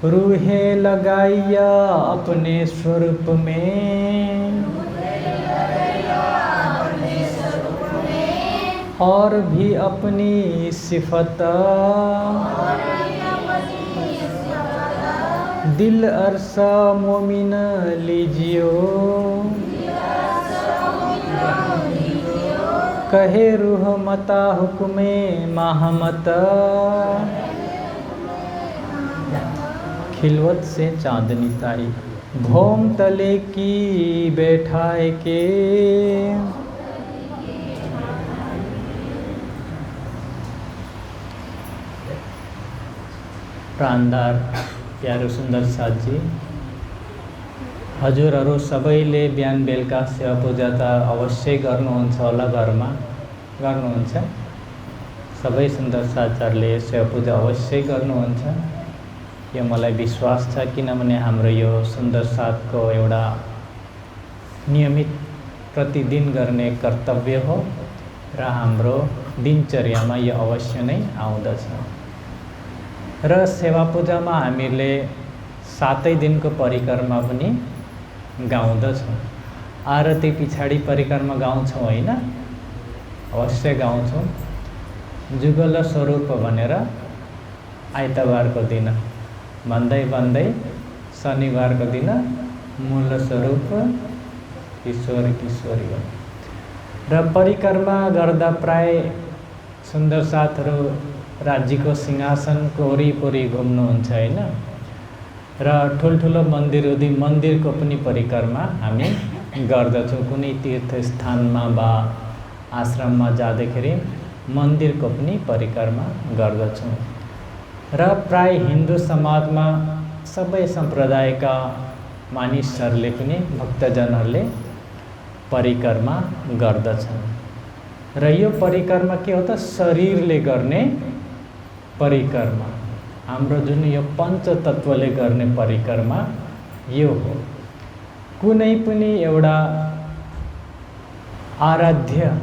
रूहे लगाइया अपने स्वरूप में, और भी अपनी सिफत दिल अरसा मोमिन लीजियो। कहे रूह मता हुक्मे माहमत। खिलवत से चांदनी ताई भौम तले की बैठाए के। प्राणदार प्यारो सुन्दर साथजी, हजुरहरू सबैले बिहान बेलुका सेवा पूजा त अवश्य गर्नुहुन्छ होला, घरमा गर्नुहुन्छ। सबै सुन्दर साथीहरूले सेवा पूजा अवश्य गर्नुहुन्छ, यो मलाई विश्वास छ। किनभने हाम्रो यो सुन्दर साथको एउटा नियमित प्रतिदिन गर्ने कर्तव्य हो र हाम्रो दिनचर्यामा यो अवश्य नै आउँदछ। र सेवा पूजामा हामीले 7 दिनको परिक्रमा पनि गाउँदछौँ। आरती पछाडि परिक्रमा गाउँछौँ होइन, अवश्य गाउँछौँ। जुगल स्वरूप भनेर आइतबारको दिन भन्दै भन्दै शनिबारको दिन मूल स्वरूप ईश्वर किशोरी हो। र परिक्रमा गर्दा प्राय सुन्दर साथहरू राज्यको सिंहासनको वरिपरि घुम्नुहुन्छ होइन। र ठुल्ठुलो मन्दिरहरू मन्दिरको पनि परिक्रमा हामी गर्दछौँ। कुनै तीर्थस्थानमा वा आश्रममा जाँदाखेरि मन्दिरको पनि परिक्रमा गर्दछौँ। र प्राय हिन्दू समाजमा सबै सम्प्रदायका मानिसहरूले पनि भक्तजनहरूले परिक्रमा गर्दछन्। र यो परिक्रमा के हो त, शरीरले गर्ने परिक्रमा। हाम्रो जुन यो पञ्चतत्वले गर्ने परिक्रमा यो हो। कुनै पनि एउटा आराध्यको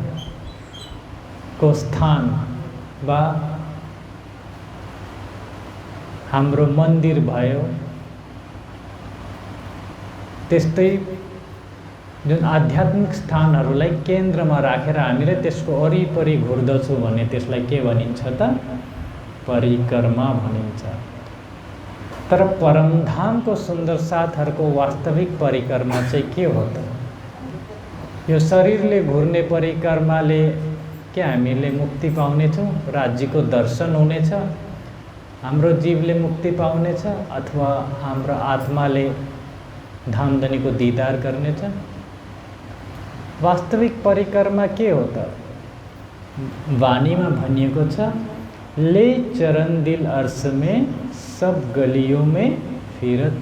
स्थान वा हाम्रो मन्दिर भयो, त्यस्तै जुन आध्यात्मिक स्थानहरूलाई केन्द्रमा राखेर हामीले त्यसको वरिपरि घुर्दछौँ भने त्यसलाई के भनिन्छ त, परिक्रमा भनिन्छ। तर परमधामको सुन्दर साथहरूको वास्तविक परिक्रमा चाहिँ के हो त? यो शरीरले घुर्ने परिक्रमाले के हामीले मुक्ति पाउनेछौँ, राज्यको दर्शन हुनेछ, हाम्रो जीवले मुक्ति पाउनेछ, अथवा हाम्रो आत्माले धामधनीको दीदार गर्नेछ? वास्तविक परिक्रमा के हो त? वाणीमा भनिएको छ, ले चरण दिल अर्श में सब गलियों में फिरत,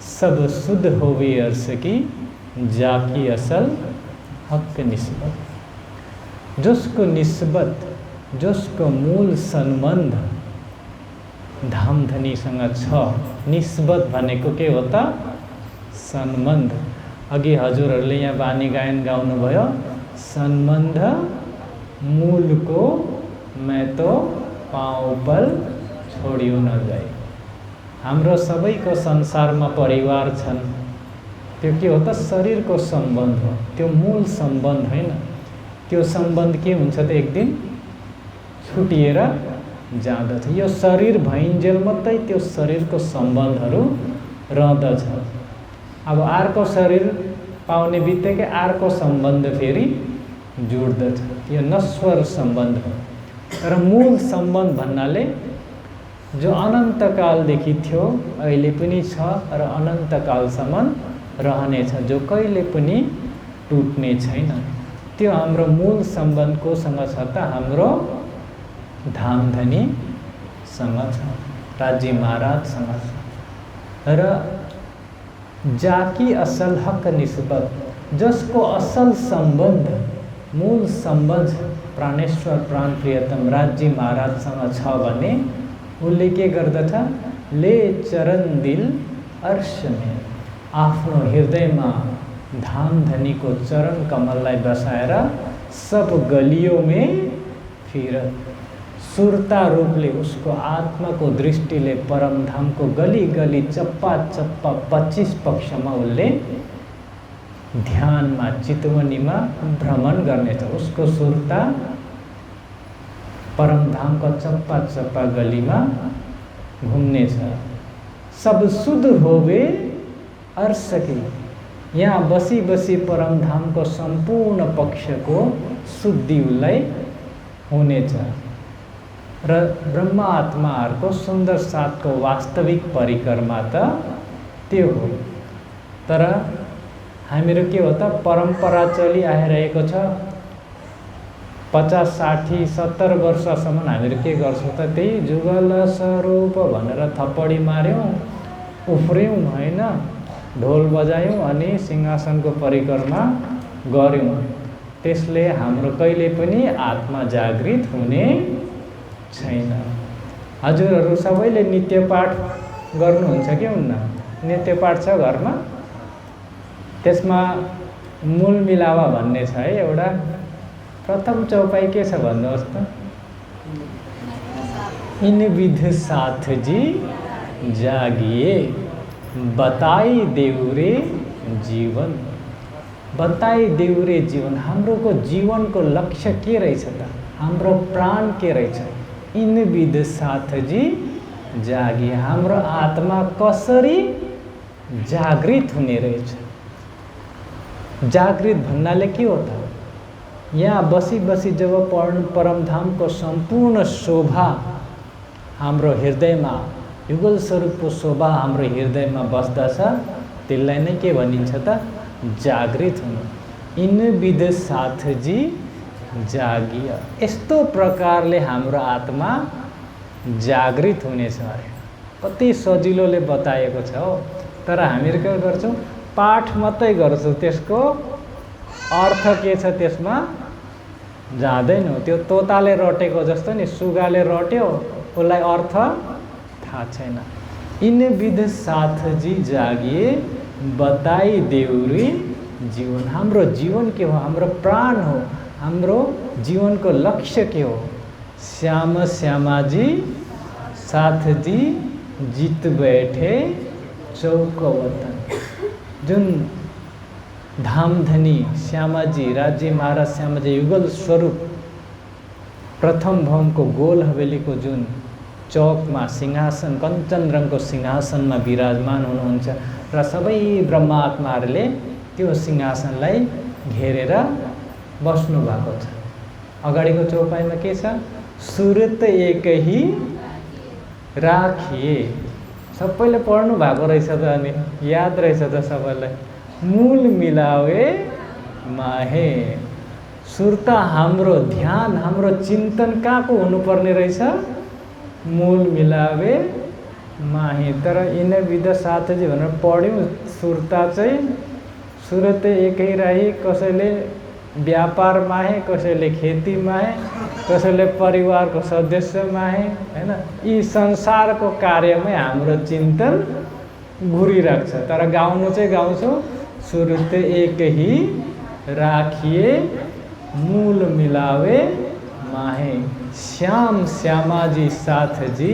सब सुध होवे अर्श की जाकी असल हक निस्बत। जिसको निस्बत, जिसको मूल संबंध धामधनीसँग छ। निस्बत भनेको के हो त? संबंध। अघि हजुरहरूले यहाँ बानी गायन गाउनुभयो, संबंध मूलको मैं तो पाँव पर छोडियो न जाए। हाम्रो सबैको संसारमा परिवार छन्, त्यो के हो त? शरीरको सम्बन्ध हो, त्यो मूल सम्बन्ध होइन। त्यो सम्बन्ध के हुन्छ त? एक दिन छुटिएर जाँदछ। यो शरीर भइन्जेल मात्रै त्यो शरीरको सम्बन्धहरू रहँदछ। अब अर्को शरीर पाउने बित्तिकै अर्को सम्बन्ध फेरि जोड्दछ, यो नश्वर सम्बन्ध हो। तर मूल सम्बन्ध भन्नाले जो अनन्तकालदेखि थियो, अहिले पनि छ र अनन्तकालसम्म रहनेछ, जो कहिले पनि टुट्ने छैन, त्यो हाम्रो मूल सम्बन्ध कोसँग छ त? हाम्रो धामधनीसँग छ, राज्य महाराजसँग छ। र जाकी असल हक निस्बत, जसको असल सम्बन्ध, मूल सम्बन्ध प्राणेश्वर प्राण प्रियतम राज्य महाराजसँग छ भने उसले के गर्दछ? ले चरण दिल अर्श में, आफ्नो हृदयमा धामधनीको चरण कमललाई बसाएर सब गलियों में फिरत, सुरता रूपले उसको आत्माको दृष्टिले परमधामको गली गली चप्पा चप्पा 25 पक्षमा उसले ध्यानमा चितवनीमा भ्रमण गर्नेछ। उसको सुरता परमधामको चप्पा चप्पा गलीमा घुम्नेछ। सब सुध होवे अर्श की, यहाँ बसी बसी परमधामको सम्पूर्ण पक्षको शुद्धि उसलाई हुनेछ। र ब्रह्म आत्माहरूको सुन्दर साथको वास्तविक परिक्रमा त त्यो हो। तर हामीहरू के हो त, परम्परा चलि आइरहेको छ। 50, 60, 70 वर्षसम्म हामीहरू के गर्छौँ त, त्यही जुगल स्वरूप भनेर थप्पडी मार्यौँ, उफ्र्यौँ होइन, ढोल बजायौँ अनि सिंहासनको परिक्रमा गऱ्यौँ। त्यसले हाम्रो कहिले पनि आत्मा जागृत हुने छैन। हजुरहरू सबैले नित्य पाठ गर्नुहुन्छ कि हुन्न? नित्य पाठ छ घरमा? त्यसमा मूल मिलावा भन्ने छ है एउटा। प्रथम चौपाई के छ भन्नुहोस् त? इन विध साथ जी जागिए, बताई देउरे जीवन। बताई देउरे जीवन, हाम्रोको जीवनको लक्ष्य के रहेछ त? हाम्रो प्राण के रहेछ? इन विध साथ जी जागिए, हाम्रो आत्मा कसरी जागृत हुने रहेछ? जागृत भन्नाले के हो त? यहाँ बसी बसी जब परमधामको सम्पूर्ण शोभा हाम्रो हृदयमा, युगल स्वरूपको शोभा हाम्रो हृदयमा बस्दछ, त्यसलाई नै के भनिन्छ त? जागृत हुनु। इन विध साथ जी जागिए, यस्तो प्रकारले हाम्रो आत्मा जागृत हुनेछ अरे। कति सजिलोले बताएको छ हो। तर हामीहरू के गर्छौँ? पाठ मात्रै गर्छौँ, त्यसको अर्थ के छ त्यसमा जाँदैनौँ। त्यो तोताले रटेको जस्तो नि, सुगाले रट्यो, उसलाई अर्थ थाहा छैन। इन विध साथ जी जागिए, बताई देउरी जीवन। हाम्रो जीवन के हो? हाम्रो प्राण हो। हाम्रो जीवनको लक्ष्य के हो? श्याम श्यामाजी साथ जी जित बैठे चौक वतन। जुन धामधनी श्यामाजी, राज्य महाराज श्यामाजी युगल स्वरूप प्रथम भवनको गोल हवेलीको जुन चौकमा सिंहासन, कञ्चन रङको सिंहासनमा विराजमान हुनुहुन्छ र सबै ब्रह्मात्माहरूले त्यो सिंहासनलाई घेरेर बस्नु भएको छ। अगाडिको चौपाईमा के छ? सुरत एक ही राखिए। सबैले पढ्नु भएको रहेछ त, अनि याद रहेछ त सबैलाई। मूल मिलावे माहे। सुरता हाम्रो ध्यान, हाम्रो चिन्तन कहाँको हुनुपर्ने रहेछ? मूल मिलावे माहे। तर इन विध साथ जी भनेर पढ्यौँ। सुरता चाहिँ सुरत एकै रही, कसैले व्यापार माहे, कसैले खेती माहे, कसैले परिवारको सदस्य माहे हैन। यी संसारको कार्यमै हाम्रो चिन्तन घुरिरहेको छ। तर गाउनु चाहिँ गाउँछौँ, सुरत एक ही राखिए, मूल मिलावे माहे। श्याम श्यामाजी साथ जी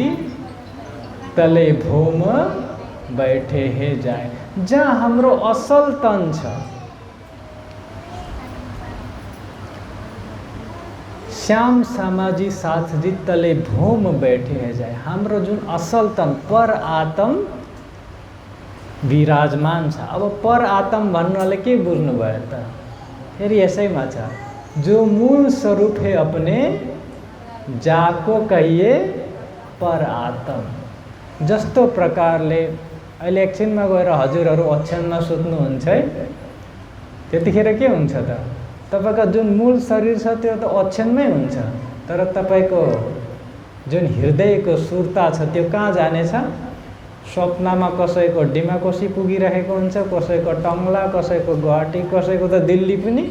तले भौम बैठे हे जाए। जहाँ हाम्रो असल तन छ, श्याम श्यामाजी साथ जी तले भौम बैठे है जाए। हाम्रो जुन असल तन पर आत्म विराजमान छ। अब पर आत्म भन्नाले के बुझ्नु भयो त? फेरि यसैमा छ, जो मूल स्वरूप है अपने जाको कहिए पर आत्म। जस्तो प्रकारले अहिले एकछिनमा गएर हजुरहरू ओछ्यानमा सुत्नुहुन्छ है, त्यतिखेर के हुन्छ त? तपाईको जुन मूल शरीर छ त्यो त ओछ्यानमै हुन्छ, तर तपाईको जुन हृदयको सुरता छ त्यो कहाँ जानेछ? स्वप्नमा कसैको डिमाकोसी पुगिरहेको हुन्छ, कसैको टङ्ला, कसैको गुवाहाटी, कसैको त दिल्ली पनि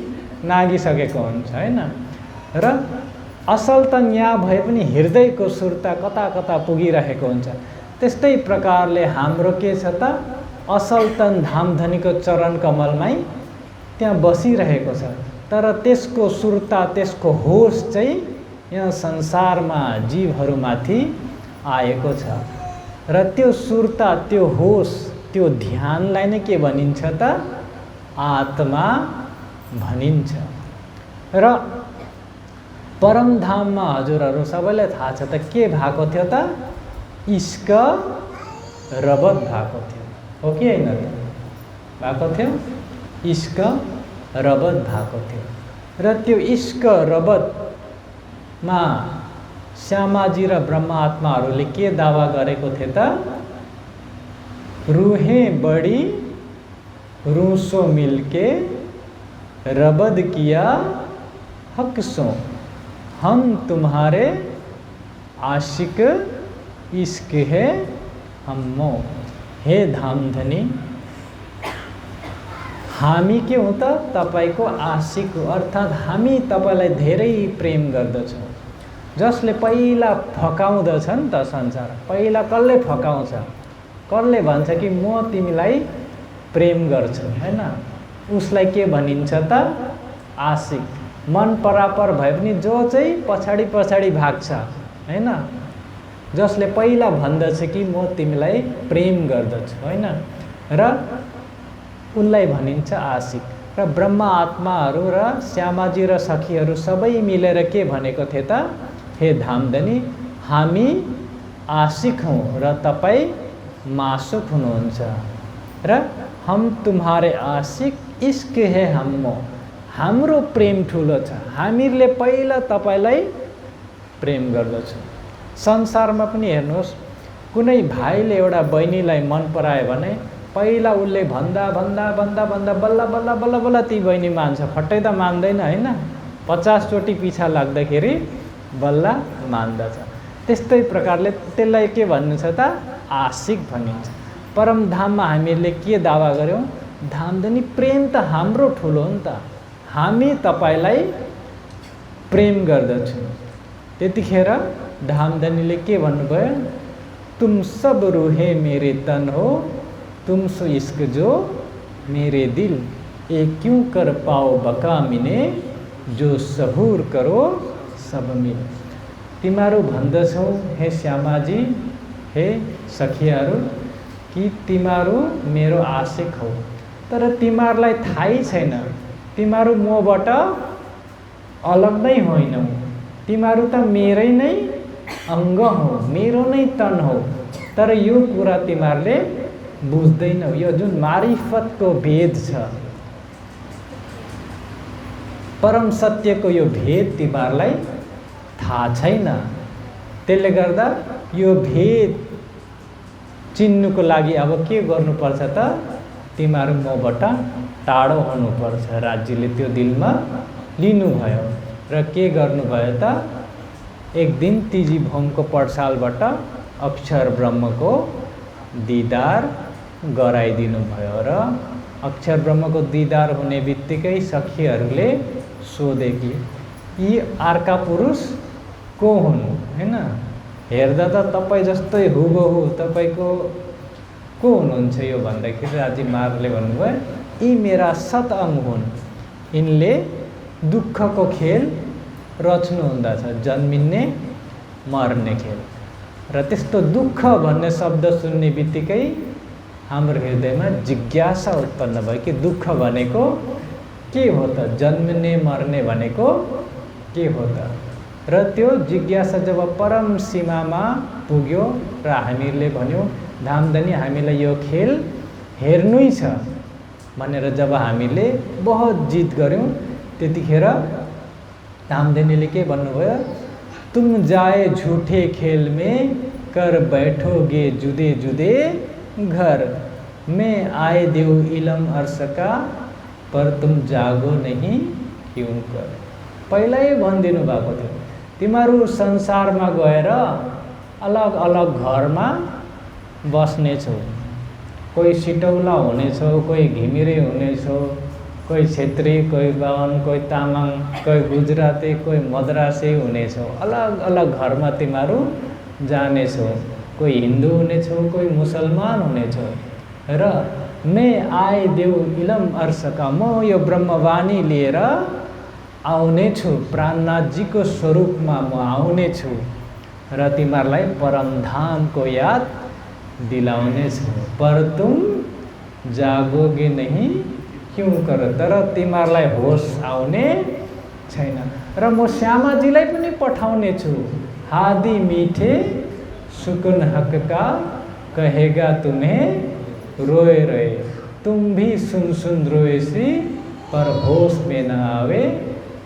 नागिसकेको हुन्छ हैन। र असल त यहाँ भए पनि हृदयको सुरता कता कता पुगिरहेको हुन्छ। त्यस्तै प्रकारले हाम्रो के छ त? असल तन धामधनीको चरण कमलमै त्यहाँ बसिरहेको छ, तर त्यसको सुरता, त्यसको होस चाहिँ यहाँ संसारमा जीवहरूमाथि आएको छ र त्यो सुर्ता, त्यो होस, त्यो ध्यानलाई नै के भनिन्छ त? आत्मा भनिन्छ। र परमधाममा हजुरहरू सबैलाई थाहा छ त के भएको थियो त? इश्क रबत भएको थियो, हो कि होइन त? भएको थियो, इश्क रबत भएको थियो। र त्यो इश्क रबतमा श्यामाजी र ब्रह्मा आत्माहरूले के दावा गरेको थिए त? रूहें बड़ी रूसो मिलके रबद किया हक सो, हम तुम्हारे आशिक इश्क है हमो। हे धामधनी, हामी के हो त? तपाईको आशिक हो, अर्थात् हामी तपाईलाई धेरै प्रेम गर्दछौँ। जसले पहिला फकाउँदछ नि त संसार, पहिला कसले फकाउँछ? कसले भन्छ कि म तिमीलाई प्रेम गर्छु, हैन? उसलाई के भनिन्छ त? आशिक। मन परापर भए पनि जो चाहिँ पछाडि पछाडि भाग्छ, हैन? जसले पहिला भन्दछ कि म तिमीलाई प्रेम गर्दछु, हैन? र उनलाई भनिन्छ आशिक। र ब्रह्मा आत्माहरू र श्यामाजी र सखीहरू सबै मिलेर के भनेको थिए त? हे धामधनी, हामी आशिक हौँ र तपाईँ मासुक हुनुहुन्छ। र हम तुम्हारे आशिक, इश्क है हमो, हाम्रो प्रेम ठुलो छ, हामीले पहिला तपाईलाई प्रेम गर्दछौँ। संसारमा पनि हेर्नुहोस्, कुनै भाइले एउटा बहिनीलाई मन परायो भने पहिला उसले भन्दा भन्दा भन्दा भन्दा बल्ल बल्ल बल्ल बल्ल ती बहिनी मान्छ, फट्टै त मान्दैन, हैन? 50 चोटि पिछा लाग्दाखेरि बल्ल मान्दछ। त्यस्तै प्रकारले त्यसलाई के भन्नुहुन्छ त? आशिक भनिन्छ। परमधाममा हामीले के दावा गर्यौँ? धामधनी, प्रेम त हाम्रो ठुलो हो नि त, हामी तपाईलाई प्रेम गर्दछौँ। त्यतिखेर धामधनीले के भन्नुभयो? तुम सब रूहे मेरे तन हो, तुम सो इश्क जो मेरे दिल, ए क्यों कर पाओ बका मिने, जो सबूर करो सब मिल। तिमीहरू भन्दछौ हे श्यामाजी, हे सखियाहरू, कि तिमीहरू मेरो आशिक हौ, तर तिमीहरूलाई थाहै छैन, तिमीहरू मबाट अलग नै होइनौ, तिमीहरू त मेरै नै अङ्ग हौ, मेरो नै तन हौ। तर यो कुरा तिमीहरूले बुझ्दैनौ। यो जुन मारिफतको भेद छ, परम सत्यको यो भेद तिमीहरूलाई थाहा छैन। त्यसले गर्दा यो भेद चिन्नुको लागि अब के गर्नुपर्छ त? तिमीहरू मबाट टाढो हुनुपर्छ। राज्यले त्यो दिलमा लिनुभयो र के गर्नुभयो त? एक दिन तिजी भौमको पडसालबाट अक्षर ब्रह्मको दीदार गराइदिनु भयो र अक्षर ब्रह्मको दीदार हुने बित्तिकै सखीहरूले सोधे कि यी अर्का पुरुष को हुन्, हैन? हेर्दा त तपाईँ जस्तै हुबहु, तपाईँको को हुनुहुन्छ यो भन्दाखेरि राजी मारले भन्नुभयो, यी मेरा सत अङ्ग हुन्, यिनले दुःखको खेल रच्नुहुँदछ, जन्मिने मर्ने खेल। र त्यस्तो दुःख भन्ने शब्द सुन्ने बित्तिकै हाम्रो हृदयमा जिज्ञासा उत्पन्न भयो कि दुःख भनेको के हो त? जन्मिने मर्ने भनेको के हो त? र त्यो जिज्ञासा जब परम सीमामा पुग्यो र हामीले भन्यौँ धामधनी हामीलाई यो खेल हेर्नै छ भनेर जब हामीले बहुत जिद गऱ्यौँ, त्यतिखेर धामधनीले के भन्नुभयो? तुम जाए झूठे खेल में कर बैठोगे जुदे जुदे घर, मैं आए देऊ इलम अर्श का, पर तुम जागो नहीं क्यों कर। पहिल्यै भनिदिनु भएको थियो, तिमीहरू संसारमा गएर अलग अलग घरमा बस्नेछौ, कोही सिटौला हुनेछौ, कोही घिमिरे हुनेछौ, कोही छेत्री, कोही बाहुन, कोही तामाङ, कोही गुजराती, कोही मद्रासी हुनेछौ, अलग अलग घरमा तिमीहरू जानेछौ, कोही हिन्दू हुनेछौ, कोही मुसलमान हुनेछौ। र मैं आए देऊ इलम अर्श का, म यो ब्रह्मवाणी लिएर आउनेछु, प्राणनाथजीको स्वरूपमा म आउनेछु र तिमीहरूलाई परमधामको याद दिलाउनेछु। पर तुम जागोगे नहीं क्यों करो, तर तिमीहरूलाई होस आउने छैन। र म श्यामाजीलाई पनि पठाउने छु। हादी मीठे सुकुन हक का कहेगा तुम्हें रोए रोए, तुम भी सुन सुन रोएसी पर होश में न आवे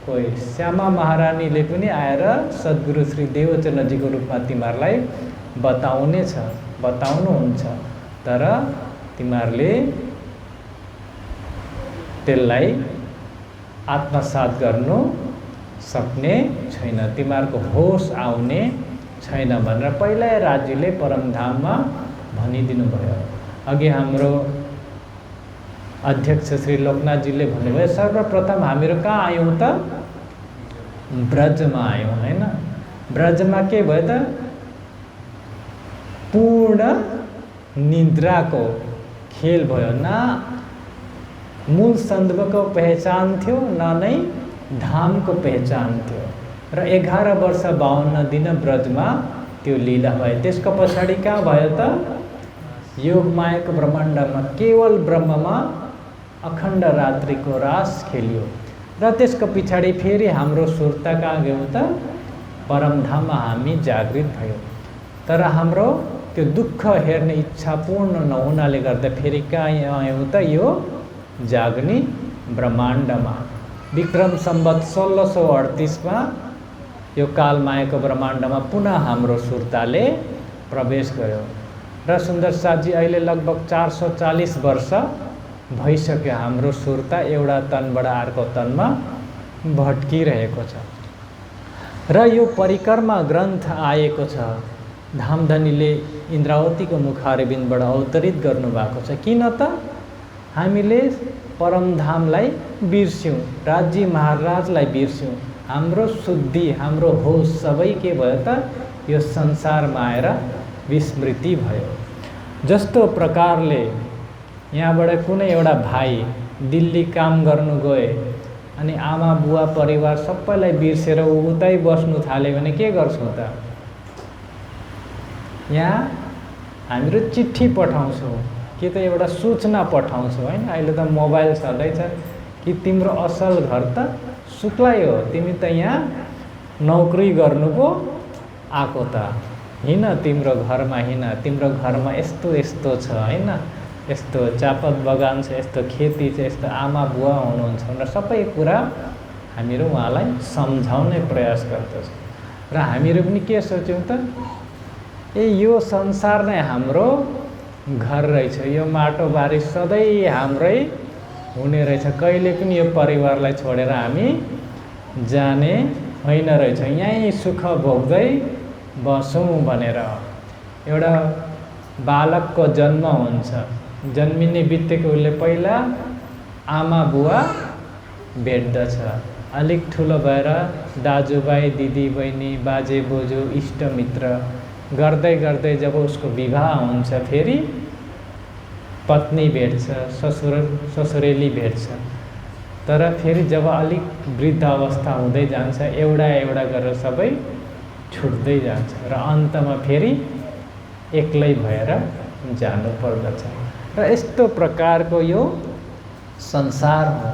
कोही। श्यामा महारानीले पनि आएर सद्गुरु श्री देवचन्द्रजीको रूपमा तिमीहरूलाई बताउनुहुन्छ, तर तिमीहरूले त्यसलाई आत्मसात गर्नु सक्ने छैन, तिमीहरूको होस आउने छैन भनेर पहिल्यै राज्यले परमधाममा भनिदिनु भयो। अघि हाम्रो अध्यक्ष श्री लोकनाथजीले भन्नुभयो सर्वप्रथम हामीहरू कहाँ आयौँ त? ब्रजमा आयौँ हैन। ब्रजमा के भयो त? पूर्ण निद्राको खेल भयो। न मूल सन्दर्भको पहचान थियो, न नै धामको पहचान थियो। र 11 वर्ष 52 दिन ब्रजमा त्यो लीला भयो। त्यसको पछाडि कहाँ भयो त? योगमायाको ब्रह्माण्डमा केवल ब्रह्ममा अखण्ड रात्रिको रास खेलियो। र त्यसको पछाडि फेरि हाम्रो सुरता कहाँ गयो त? परमधाममा हामी जागृत भयो। तर हाम्रो त्यो दुःख हेर्ने इच्छा पूर्ण नहुनाले गर्दा फेरि कहाँ आयौँ त? यो जाग्ने ब्रह्माण्डमा। विक्रम सम्वत 1638 यो कालमायाको ब्रह्माण्डमा पुनः हाम्रो सुरताले प्रवेश गर्यो। र सुन्दर साथजी अहिले लगभग 440 वर्ष भइसक्यो हाम्रो सुरता एउटा तनबाट अर्को तनमा भट्किरहेको छ। र यो परिक्रमा ग्रन्थ आएको छ, धामधनीले इन्द्रावतीको मुखारविन्दबाट अवतरित गर्नुभएको छ। किन त? हामीले परमधामलाई बिर्स्यौँ, राज्य महाराजलाई बिर्स्यौँ। हाम्रो शुद्धि, हाम्रो होस सबै के भयो त? यो संसारमा आएर विस्मृति भयो। जस्तो प्रकारले यहाँबाट कुनै एउटा भाइ दिल्ली काम गर्नु गए अनि आमा बुवा परिवार सबैलाई बिर्सेर उतै बस्नु थाल्यो भने के गर्छौँ त? यहाँ हामीहरू चिठी पठाउँछौँ कि त एउटा सूचना पठाउँछौँ हैन। अहिले त मोबाइल छँदैछ कि तिम्रो असल घर त शुक्लै हो, तिमी त यहाँ नौकरी गर्नु पो आएको त, हिँड तिम्रो घरमा हिँड, तिम्रो घरमा यस्तो यस्तो छ हैन, यस्तो चापत बगान छ, यस्तो खेती छ, यस्तो आमा बुवा हुनुहुन्छ भनेर सबै कुरा हामीहरू उहाँलाई सम्झाउने प्रयास गर्दछौँ। र हामीहरू पनि के सोच्यौँ त? यो संसार नै हाम्रो घर रहेछ, यो माटो बारी सधैँ हाम्रै हुने रहेछ, कहिले पनि यो परिवारलाई छोडेर हामी जाने होइन रहेछ, यहीँ सुख भोग्दै बसौँ भनेर। एउटा बालकको जन्म हुन्छ, जन्मिने बित्तिकै उसले पहिला आमा बुवा भेट्दछ, अलिक ठुलो भएर दाजुभाइ दिदीबहिनी बाजे बोजू इष्टमित्र गर्दै गर्दै जब उसको विवाह हुन्छ फेरि पत्नी भेट्छ, ससुरेली भेट्छ। तर फेरि जब अलिक वृद्ध अवस्था हुँदै जान्छ एउटा एउटा गरेर सबै छुट्दै जान्छ र अन्तमा फेरि एक्लै भएर जानु पर्दछ। र यस्तो प्रकारको यो संसार हो।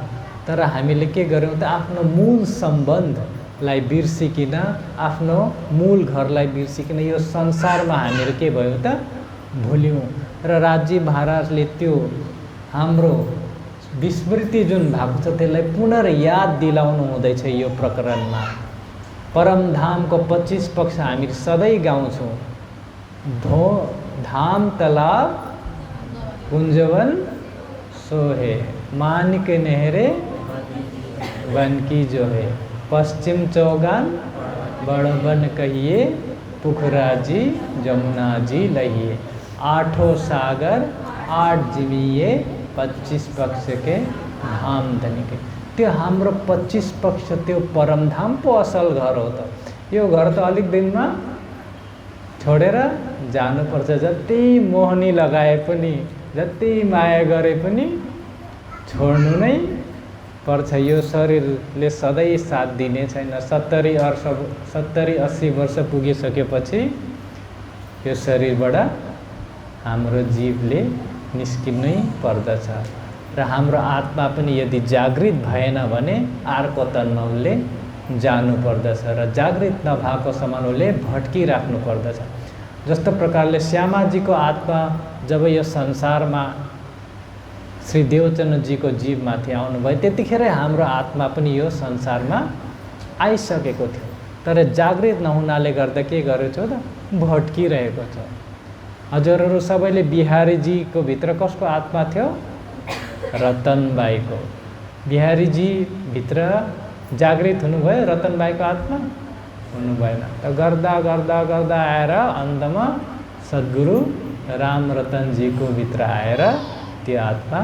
तर हामीले के गर्यौँ त? आफ्नो मूल सम्बन्धलाई बिर्सिकिन, आफ्नो मूल घरलाई बिर्सिकिन यो संसारमा हामीहरू के भयो त? भुल्यौँ। र राज्य महाराजले त्यो हाम्रो विस्मृति जुन भएको छ त्यसलाई पुनः याद दिलाउनु हुँदैछ यो प्रकरणमा। परमधामको 25 पक्ष हामी सधैँ गाउँछौँ। धाम तलाब कुञ्जवन सोहे, मानिक नेहरे वन की जो है, पश्चिम चौगान बड़बन कहिए, पुखराजी जमुना जी लहिए, आठों सागर 8 जिमिए, 25 पक्ष के धाम धनिके। त्यो हाम्रो 25 पक्ष त्यो परमधाम पो असल घर हो त। यो घर त अलिक दिनमा छोडेर जानुपर्छ। जति मोहनी लगाए पनि, जति माया गरे पनि छोड्नु नै पर्छ। यो शरीरले सधैँ साथ दिने छैन। 70-80 वर्ष पुगिसकेपछि यो शरीरबाट हाम्रो जीवले निस्किनै पर्दछ र हाम्रो आत्मा पनि यदि जागृत भएन भने अर्को तन्मले जानु पर्दछ र जागृत नभएको समान उसले भट्किराख्नु पर्दछ। जस्तो प्रकारले श्यामाजीको आत्मा जब यो संसारमा श्री देवचन्द्रजीको जीवमाथि आउनुभयो त्यतिखेरै हाम्रो आत्मा पनि यो संसारमा आइसकेको थियो, तर जागृत नहुनाले गर्दा के गरेको छ त भट्किरहेको छ। हजुरहरू सबैले बिहारीजीको भित्र कसको आत्मा थियो? रतनबाईको। बिहारीजी भित्र जागृत हुनुभयो, रतनबाईको आत्मा हुनु भएन। त गर्दा गर्दा गर्दा आएर अन्तमा सद्गुरु रामरतनजीको भित्र आएर त्यो आत्मा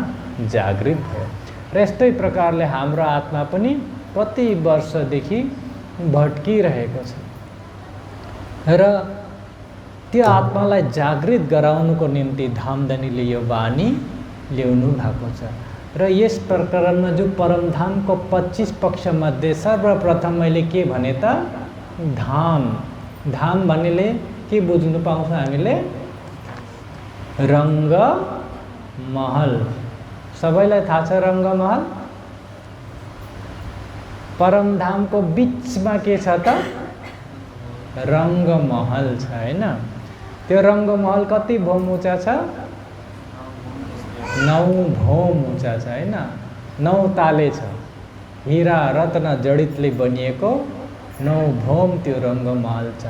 जागृत भयो। र यस्तै प्रकारले हाम्रो आत्मा पनि कति वर्षदेखि भट्किरहेको छ र त्यो आत्मालाई जागृत गराउनुको निम्ति धामधनीले यो बानी ल्याउनु भएको छ। र यस प्रकरणमा जो परमधामको 25 पक्षमध्ये सर्वप्रथम मैले के भने त धाम। धाम भन्नेले के बुझ्नु पाउँछ हामीले? रङ्गमहल। सबैलाई थाहा छ रङ्गमहल? परमधामको बिचमा के छ त? रङ्गमहल छ हैन? त्यो रङ्गमहल कति भौम उँचा छ? 9 भौम उँचा छ हैन? 9 ताले छ। हीरा रत्न जडितले बनिएको 9 भौम त्यो रङ्गमहल छ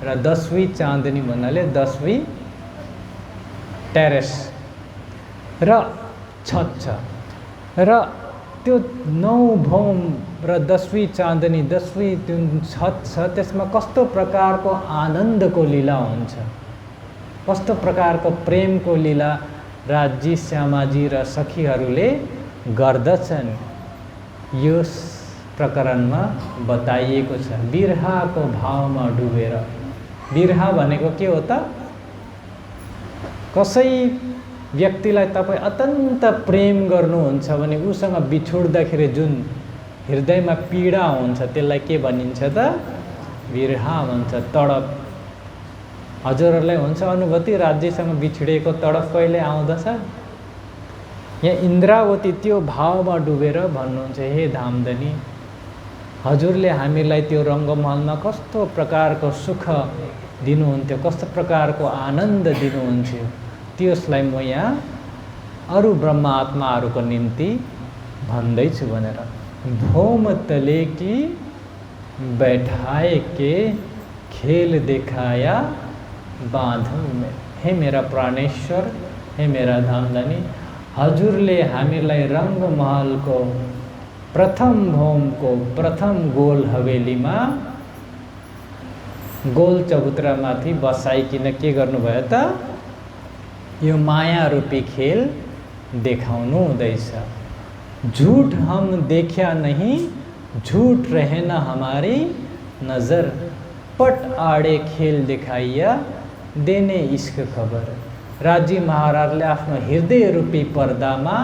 र 10वीं चाँदनी भन्नाले 10वीं टेरेस र छत छ र त्यो 9 भौम र 10वीं चाँदनी 10वीं छत छ। त्यसमा कस्तो प्रकारको आनन्दको लीला हुन्छ, कस्तो प्रकारको प्रेमको लीला राज्य श्यामाजी र सखीहरूले गर्दछन् यो प्रकरणमा बताइएको छ। बिरहाको भावमा डुबेर। बिरहा भनेको के हो त? कसै व्यक्तिलाई तपाईँ अत्यन्त प्रेम गर्नुहुन्छ भने उसँग बिछोड्दाखेरि जुन हृदयमा पीडा हुन्छ त्यसलाई के भनिन्छ त? बिरहा भन्छ, तडप। हजुरहरूलाई हुन्छ अनुभूति राज्यसँग बिछिडेको तडप कहिले आउँदछ? यहाँ इन्द्रावती त्यो भावमा डुबेर भन्नुहुन्छ, हे धामधनी हजुरले हामीलाई त्यो रङ्गमहलमा कस्तो प्रकारको सुख दिनुहुन्थ्यो, कस्तो प्रकारको आनन्द दिनुहुन्थ्यो, त्यसलाई म यहाँ अरू ब्रह्म आत्माहरूको निम्ति भन्दैछु भनेर। भौम तले की बैठाए के खेल दिखाया बाँधौँ में। हे मेरा प्राणेश्वर, हे मेरा धामधनी, हजुरले हामीलाई रङ्गमहलको प्रथम भौमको प्रथम गोल हवेलीमा गोल चबुतरामाथि बसाइकिन के गर्नुभयो त? यो माया रूपी खेल देखाउनु हुँदैछ। झूठ हम देखा नहीं, झूठ रहे न हमारी नजर, पट आडे खेल दिखाइया देने इश्क खबर। राज्य महाराजले आफ्नो हृदय रूपी पर्दामा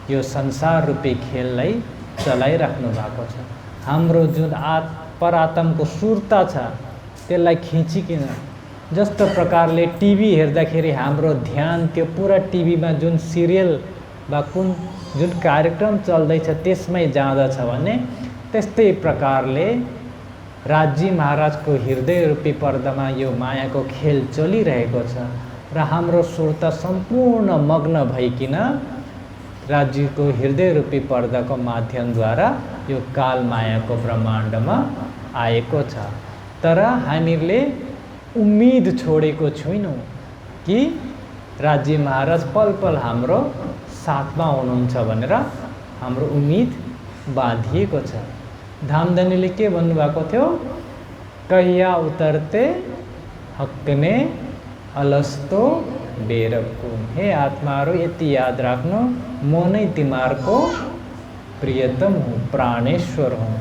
यो संसार रूपी खेललाई चलाइराख्नु भएको छ। हाम्रो जुन परात्मको सुरता छ त्यसलाई खिचिकिन, जस्तो प्रकारले टिभी हेर्दाखेरि हाम्रो ध्यान त्यो पुरा टिभीमा जुन सिरियल वा जुन कार्यक्रम चल्दैछ त्यसमै जाँदछ भने त्यस्तै प्रकारले राज्य महाराजको हृदय रूपी पर्दामा यो मायाको खेल चलिरहेको छ र हाम्रो सुरता सम्पूर्ण मग्न भइकिन राज्यको हृदय रूपी पर्दाको माध्यमद्वारा यो काल मायाको ब्रह्माण्डमा आएको छ। तर हामीले उम्मीद छोडेको छैनौँ कि राज्य महाराज पल पल हाम्रो साथमा हुनुहुन्छ भनेर हाम्रो उम्मीद बाँधिएको छ। धामधनीले के भन्नुभएको थियो? कहिया उतरते हक ने अलस्तो बेरकुम। हे आत्माहरू यति याद राख्नु, म नै तिमीहरूको प्रियतम हुँ, प्राणेश्वर हुँ।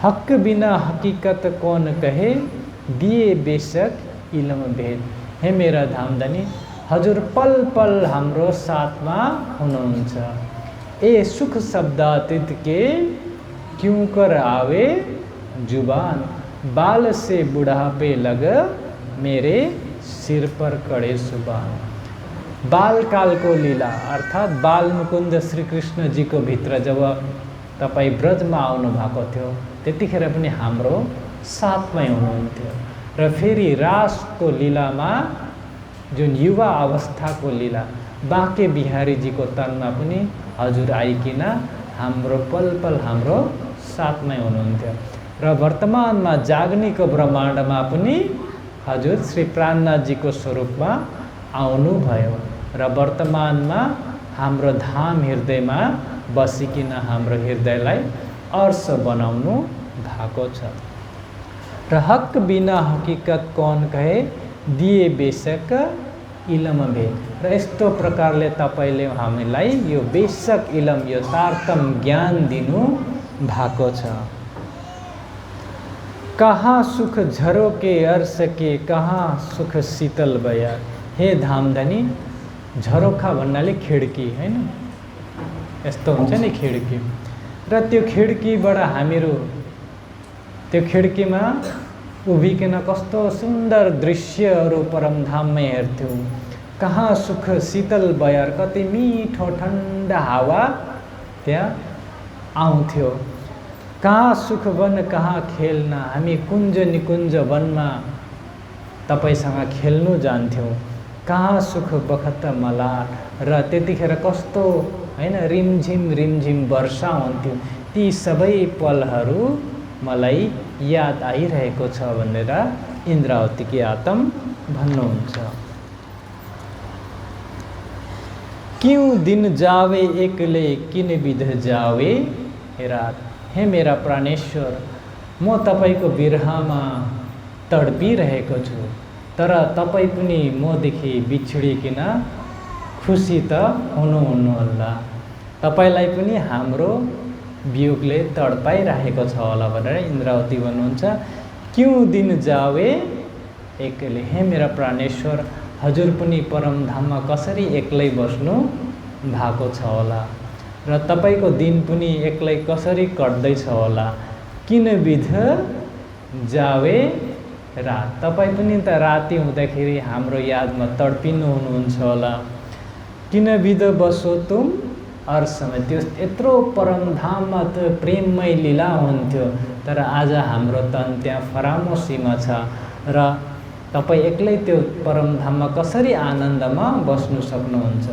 हक बिना हकीकत कौन कहे, दिए बेशक इल्म भेद। हे मेरा धामधनी, हजुर पल पल हाम्रो साथमा हुनुहुन्छ। ए सुख शब्दातीत के क्यों कर आवे जुबान, बाल से बुढ़ापे लग मेरे सिर पर कड़े सुबान। बालकाल को लीला अर्थात बाल मुकुन्द श्री कृष्ण जी को भित्र जब तपाईँ ब्रजमा आउनु भएको थियो त्यतिखेर पनि हाम्रो साथमै हुनुहुन्थ्यो र फेरि रासको लीलामा जुन युवा अवस्थाको लीला बाँके बिहारीजीको तनमा पनि हजुर आइकिन हाम्रो पल पल हाम्रो साथमै हुनुहुन्थ्यो र वर्तमानमा जाग्नेको ब्रह्माण्डमा पनि हजुर श्री प्राणनाथजीको स्वरूपमा आउनुभयो र वर्तमानमा हाम्रो धाम हृदयमा बसिकिन हाम्रो हृदयलाई अर्श बनाउनु भएको छ र हक बिना हकीकत कौन कहे दिए बेशक इलम भे र यस्तो प्रकारले तपाईले हामीलाई यो बेशक इलम यो तारतम ज्ञान दिनु भएको छ। कहाँ सुख झरोके अर्श के कहाँ सुख शीतल बयार। हे धामधनी झरोखा भन्नाले खिड्की हैन यस्तो हुन्छ नि खिड्की र त्यो खिड्कीबाट हामीहरू त्यो खिड्कीमा उभिकन कस्तो सुन्दर दृश्यहरू परमधाममा हेर्थ्यौँ। कहाँ सुख शीतल बयार कति मिठो ठन्डा हावा त्यहाँ आउँथ्यो। कहाँ सुख वन कहाँ खेल्न हामी कुञ्ज निकुञ्ज वनमा तपाईसँग खेल्नु जान्थ्यौँ। कहाँ सुख बखत मलार र त्यतिखेर कस्तो हैन रिमझिम वर्षा हुन्थ्यो। ती सबै पलहरू मलाई याद आइरहेको छ भनेर इन्द्रावतीकी आत्म भन्नुहुन्छ। क्यों दिन जावे एक्लै किन विध जावे रात। हे मेरा प्राणेश्वर म तपाईको विरहमा तडपिरहेको छु तर तपाईँ पनि मदेखि बिछडिकिन खुसी त हुनुहुन्न होला। तपाईलाई पनि हाम्रो वियोगले तडपाइरहेको छ होला भनेर इन्द्रावती भन्नुहुन्छ। क्यों दिन जावे एक्लै। हे मेरा प्राणेश्वर हजुर पनि परमधाममा कसरी एक्लै बस्नु भएको छ होला र तपाईको दिन पनि एक्लै कसरी कट्दैछ होला। किन विध जावे रात। तपाईँ पनि त राति हुँदाखेरि हाम्रो यादमा तडपिनु हुनुहुन्छ होला। किन विध बसो तुम अर्समा। त्यो यत्रो परमधाममा त प्रेममय लीला हुन्थ्यो तर आज हाम्रो तन त्यहाँ फरामोसीमा छ र तपाईँ एक्लै त्यो परमधाममा कसरी आनन्दमा बस्नु सक्नुहुन्छ।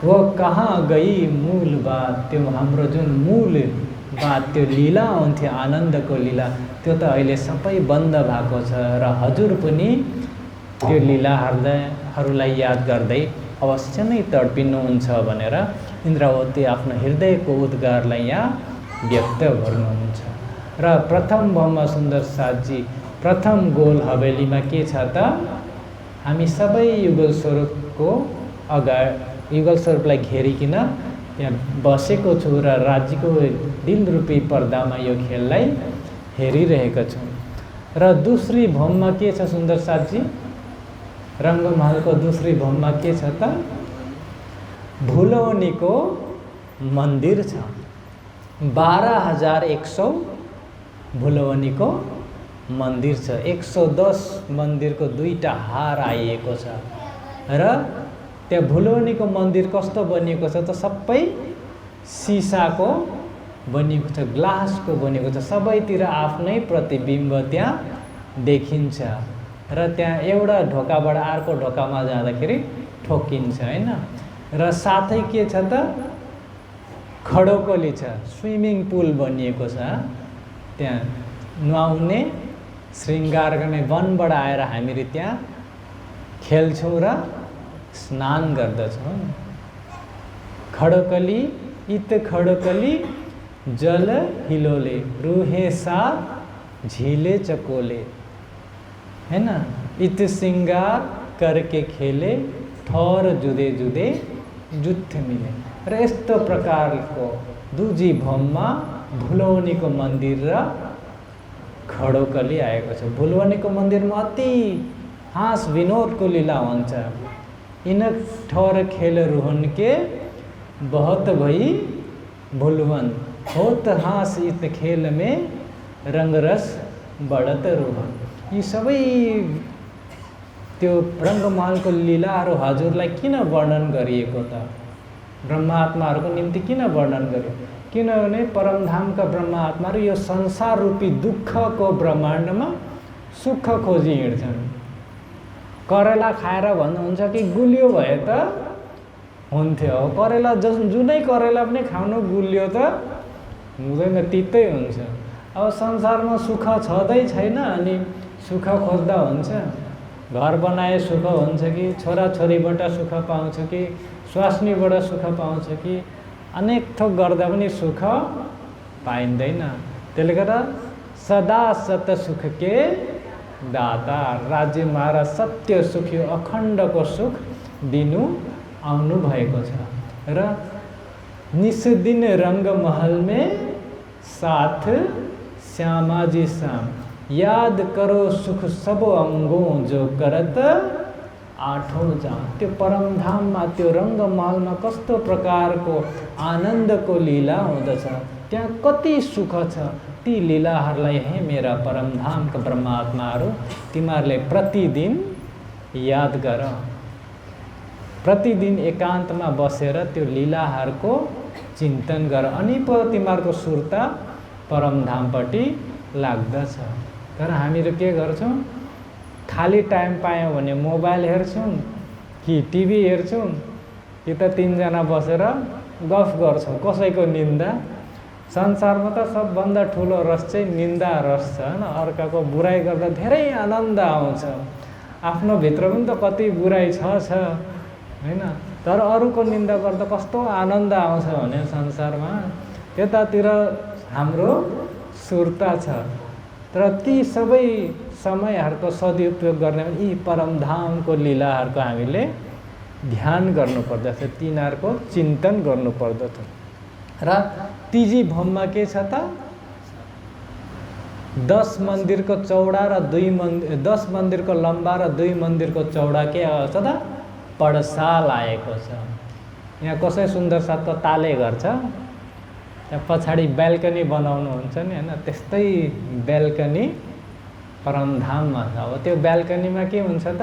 वो कहाँ गई मूल बात। त्यो हाम्रो जुन मूल बात त्यो लीला हुन्थ्यो आनन्दको लीला त्यो त अहिले सबै बन्द भएको छ र हजुर पनि त्यो लीलाहरूलाई याद गर्दै अवश्य नै तडपिनुहुन्छ भनेर इन्द्रावती आफ्नो हृदयको उद्गारलाई यहाँ व्यक्त गर्नुहुन्छ। र प्रथम ब्रह्म सुन्दर साथजी प्रथम गोल हवेलीमा के छ त हामी सबै युगल स्वरूपको युगल स्वरूपलाई घेरिकिन त्यहाँ बसेको छु र राज्यको दिलरूपी पर्दामा यो खेललाई हेरिरहेका छौँ। र दोस्री भौममा के छ सुन्दर साथजी रङ्गमहलको दोस्री भौममा के छ त भुलौनीको मन्दिर छ। 12,100 भुलौनीको मन्दिर छ। 110 मन्दिरको 2टा हार आइएको छ र त्यहाँ भुलौनीको मन्दिर कस्तो बनिएको छ त सबै सिसाको बनिएको छ ग्लासको बनिएको छ। सबैतिर आफ्नै प्रतिबिम्ब त्यहाँ देखिन्छ र त्यहाँ एउटा ढोकाबाट अर्को ढोकामा जाँदाखेरि ठोकिन्छ हैन। र साथै के छ त खडोकली छ स्विमिङ पुल बनिएको छ। त्यहाँ नुहाउने श्रृङ्गार गर्ने वनबाट आएर हामीहरू त्यहाँ खेल्छौँ र स्नान गर्दछौँ। खडोकली इत खडोकली जल हिलोले रूहे साथ झीले चकोले है ना। इत श्रृंगार करके खेले ठौर जुदे जुदे जुत्थ मिले। र यस्तो प्रकारको दुजी भौममा भुलौनीको मन्दिर र खडोकली आएको छ। भुलौनीको मन्दिरमा अति हाँस विनोदको लीला हुन्छ। इन ठौर खेल रुहन के बहुत भई भुलवन होत हाँस इत खेल में रङ्गरस बढत रोहन। यी सबै त्यो रङ्गमहलको लीलाहरू हजुरलाई किन वर्णन गरिएको त? ब्रह्मात्माहरूको निम्ति किन वर्णन गर्यो? किनभने परमधामका ब्रह्मात्माहरू यो संसार रूपी दुःखको ब्रह्माण्डमा सुख खोजी हिँड्छन्। करेला खाएर भन्नुहुन्छ कि गुलियो भए त हुन्थ्यो। करेला जुनै करेला पनि खानु गुलियो त हुँदैन, तितै हुन्छ। अब संसारमा सुख छँदै छैन अनि सुख खोज्दा हुन्छ? घर बनाए सुख हुन्छ कि छोराछोरीबाट सुख पाउँछ कि स्वास्नीबाट सुख पाउँछ कि अनेक थोक गर्दा पनि सुख पाइँदैन। त्यसले गर्दा सदा सत सुख के दाता राज्य महाराज सत्य सुख यो अखण्डको सुख दिनु आउनु भएको छ। र निस्दिन रङ्गमहल में साथ श्यामाजी श्याम याद करो सुख सब अङ्गों जो करत आठौँ जाम। त्यो परमधाममा त्यो रङ्गमहलमा कस्तो प्रकारको आनन्दको लीला हुँदछ, त्यहाँ कति सुख छ। ती लीलाहरूलाई हे मेरा परमधामका ब्रह्मात्माहरू तिमीहरूले प्रतिदिन याद गर। प्रतिदिन एकान्तमा बसेर त्यो लीलाहरूको चिन्तन गर, अनि पो तिमीहरूको सुर्ता परमधामपट्टि लाग्दछ। तर हामीहरू के गर्छौँ? खाली टाइम पायौँ भने मोबाइल हेर्छौँ कि टिभी हेर्छौँ कि त तीनजना बसेर गफ गर्छौँ कसैको निन्दा। संसारमा त सबभन्दा ठुलो रस चाहिँ निन्दा रस छ हैन। अर्काको बुराइ गर्दा धेरै आनन्द आउँछ। आफ्नो भित्र पनि त कति बुराइ छ हैन, तर अरूको निन्दा गर्दा कस्तो आनन्द आउँछ भने संसारमा त्यतातिर हाम्रो सुर्ता छ। तर ती सबै समयहरूको सदुपयोग गर्ने यी परमधामको लीलाहरूको हामीले ध्यान गर्नुपर्दछ, तिनीहरूको चिन्तन गर्नुपर्दछ। र तीजी भोममा के छ त? 10 मन्दिरको चौडा र 10 मन्दिरको लम्बा र 2 मन्दिरको चौडा के छ त? पडसाल आएको छ। यहाँ कसै सुन्दर साथको ताले घर छ, त्यहाँ पछाडि ब्याल्कनी बनाउनुहुन्छ नि हैन, त्यस्तै ब्याल्कनी परमधाममा छ। अब त्यो ब्याल्कनीमा के हुन्छ त?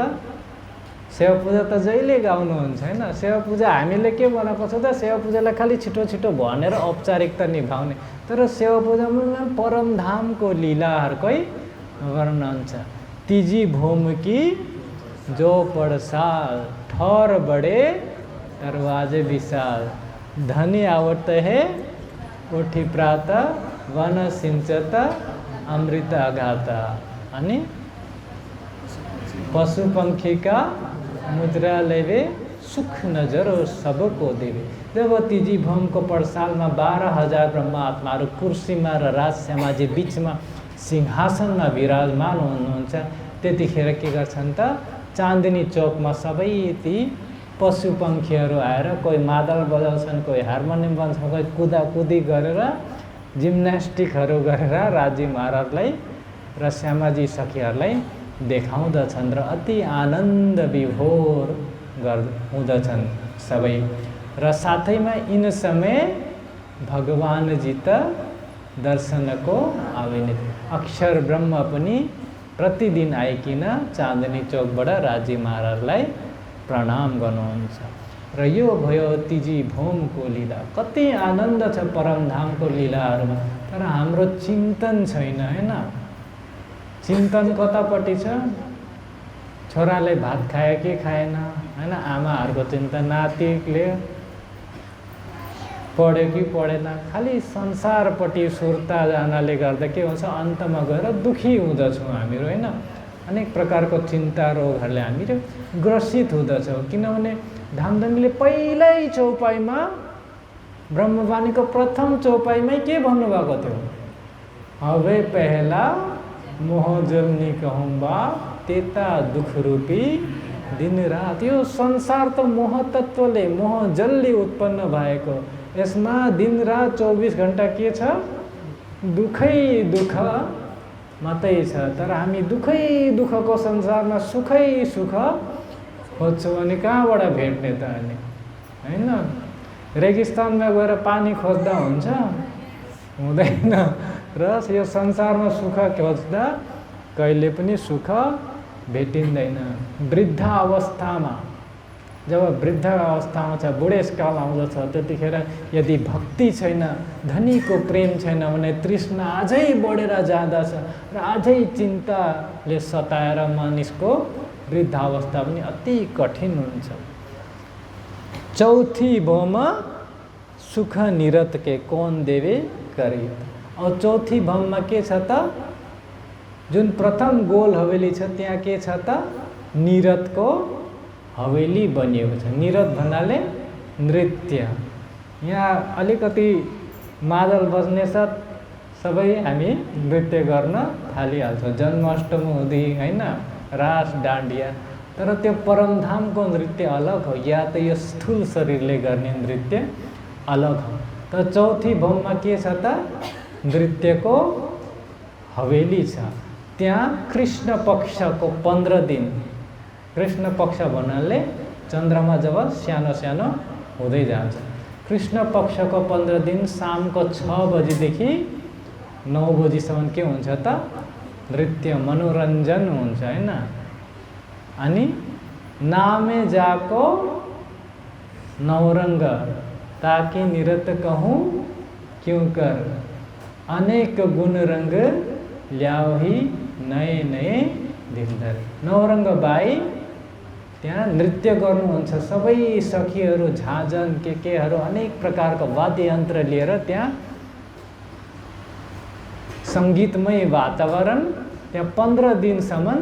सेवा पूजा त जहिले गाउनुहुन्छ हैन। सेवा पूजा हामीले के बनाएको छ त? सेवा पूजालाई खालि छिटो छिटो भनेर औपचारिकता निभाउने, तर सेवा पूजामा परमधामको लीलाहरूकै वर्णन छ। तीजी भूमि की जो पडसाल ठहर बड़े दरवाजे विशाल धनी आवत है उठी प्रातः वन सिंचत अमृत अगाता। अनि पशु पंखी का मुद्रा लेवे सुख नजर सबको देवे। जब तीजी भूमको पडसालमा 12,000 ब्रह्मात्माहरू कुर्सीमा र राजश्यामाजी बिचमा सिंहासनमा विराजमान हुनुहुन्छ, त्यतिखेर के गर्छन् त? चाँदनी चौकमा सबै ती पशु पंखीहरू आएर कोही मादल बजाउँछन्, कोही हार्मोनियम बजाउँछन्, कोही कुदाकुदी गरेर जिम्नास्टिकहरू गरेर राजी महाराजलाई र श्यामाजी सखीहरूलाई देखाउँदछन् र अति आनन्द विभोर हुँदछन् सबै। र साथैमा यिन समय भगवान जी त दर्शनको आउने। अक्षर ब्रह्म पनि प्रतिदिन आइकिन चाँदनी चौकबाट राजी महाराजलाई प्रणाम गर्नुहुन्छ। र यो भयो तीजी भूमको लीला। कति आनन्द छ परमधामको लीलाहरूमा, तर हाम्रो चिन्तन छैन हैन। चिन्तन कतापट्टि छ? छोराले भात खायो कि खाएन हैन, आमाहरूको चिन्ता, नातिले पढ्यो कि पढेन, खालि संसारपट्टि सुर्ता जानाले गर्दा के हुन्छ? अन्तमा गएर दुखी हुँदछौँ हामीहरू हैन। अनेक प्रकारको चिन्ता रोगहरूले हामीहरू ग्रसित हुँदछौँ। किनभने धामधनीले पहिल्यै चौपाईमा ब्रह्मवाणीको प्रथम चौपाईमै के भन्नुभएको थियो? हवे पहला मोह जल्नी कहूँबा तेता दुख रूपी दिन रात। यो संसार त मोह तत्त्वले, मोह जलले उत्पन्न भएको, यसमा दिन रात 24 घण्टा के छ? दुखै दुख मात्रै छ। तर हामी दुखै दुखको संसारमा सुखै सुख खोज्छौँ भने कहाँबाट भेट्ने त अनि हैन? रेगिस्तानमा गएर पानी खोज्दा हुन्छ? हुँदैन। र यो संसारमा सुख खोज्दा कहिले पनि सुख भेटिँदैन। वृद्ध अवस्थामा, जब वृद्ध अवस्थामा छ, बुढेसकाल आउँदछ, त्यतिखेर यदि भक्ति छैन, धनीको प्रेम छैन भने तृष्णा अझै बढेर जाँदछ र अझै चिन्ताले सताएर मानिसको वृद्ध अवस्था पनि अति कठिन हुन्छ। चौथी भौमा सुख निरत के कौन देवे करी। और चौथी भौममा के छ त? जुन प्रथम गोल हवेली छ त्यहाँ के छ त? निरतको हवेली बनिएको छ। निरत भन्नाले नृत्य। यहाँ अलिकति मादल बज्ने साथ सबै हामी नृत्य गर्न थालिहाल्छौँ। जन्माष्टमी हुँदी हैन, रास डान्डिया। तर त्यो परमधामको नृत्य अलग हो, या त यो स्थूल शरीरले गर्ने नृत्य अलग हो। त चौथी भौममा के छ त? नृत्यको हवेली छ। त्यहाँ कृष्ण पक्षको 15 दिन, कृष्ण पक्ष भन्नाले चन्द्रमा जब सानो सानो हुँदै जान्छ, कृष्ण पक्षको 15 दिन शामको 6 बजीदेखि 9 बजीसम्म के हुन्छ त? नृत्य, मनोरञ्जन हुन्छ हैन। अनि नामे जाको नौरंग ताकि निरत कहूँ क्यों कर, अनेक गुण रंग ल्याओ ही नए नए दिनधर। नौरंग बाई त्यहाँ नृत्य गर्नुहुन्छ। सबै सखीहरू झाँझन केहरू अनेक प्रकारको वाद्ययन्त्र लिएर त्यहाँ सङ्गीतमय वातावरण, त्यहाँ 15 दिनसम्म